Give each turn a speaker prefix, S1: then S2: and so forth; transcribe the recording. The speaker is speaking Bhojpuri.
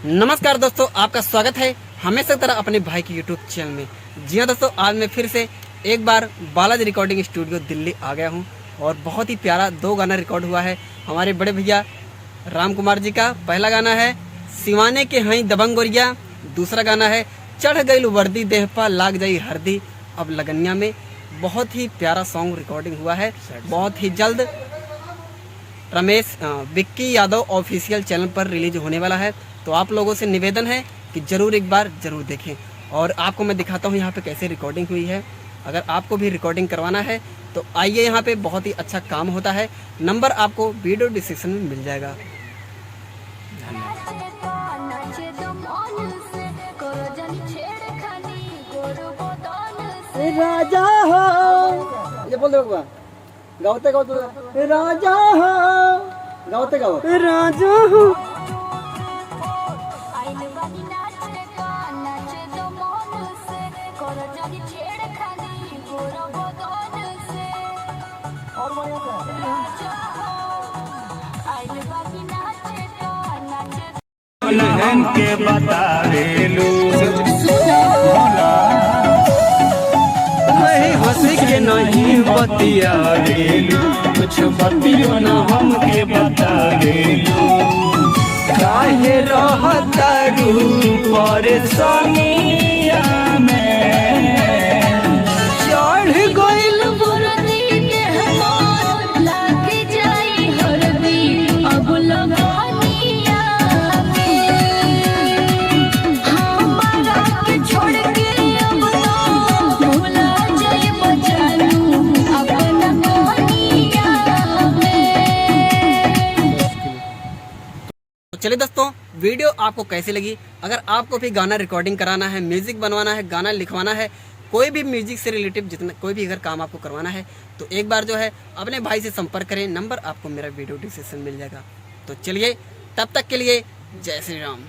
S1: नमस्कार दोस्तों, आपका स्वागत है हमेशा तरह अपने भाई के यूट्यूब चैनल में। जी हाँ दोस्तों, आज मैं फिर से एक बार बालाजी रिकॉर्डिंग स्टूडियो दिल्ली आ गया हूँ और बहुत ही प्यारा 2 गाना रिकॉर्ड हुआ है हमारे बड़े भैया राम कुमार जी का। पहला गाना है सिवाने के हई दबंग गोरिया, दूसरा गाना है चढ़ गई वर्दी देह पा लाग जाई हरदी अब लगनिया में। बहुत ही प्यारा सॉन्ग रिकॉर्डिंग हुआ है, बहुत ही जल्द रमेश विक्की यादव ऑफिशियल चैनल पर रिलीज होने वाला है। तो आप लोगों से निवेदन है कि ज़रूर एक बार ज़रूर देखें। और आपको मैं दिखाता हूँ यहाँ पे कैसे रिकॉर्डिंग हुई है। अगर आपको भी रिकॉर्डिंग करवाना है तो आइए, यहाँ पे बहुत ही अच्छा काम होता है। नंबर आपको वीडियो डिस्क्रिप्शन में मिल जाएगा।
S2: राजा हो
S1: ये बोल दो गाओते गाओते
S2: राजा हो
S1: गाओते गाओ
S2: राजा हो।
S3: के बतावेलू
S1: नहीं हंसी के नहीं
S3: बतियावेलू, कुछ बतियो न हमके बतावेलू। काहे रहता रू परेशानिया में,
S2: चढ़ गइल
S1: चलिए दोस्तों, वीडियो आपको कैसी लगी? अगर आपको भी गाना रिकॉर्डिंग कराना है, म्यूजिक बनवाना है, गाना लिखवाना है, कोई भी म्यूजिक से रिलेटेड जितना कोई भी अगर काम आपको करवाना है तो एक बार जो है अपने भाई से संपर्क करें। नंबर आपको मेरा वीडियो डिस्क्रिप्शन मिल जाएगा। तो चलिए, तब तक के लिए जय श्री राम।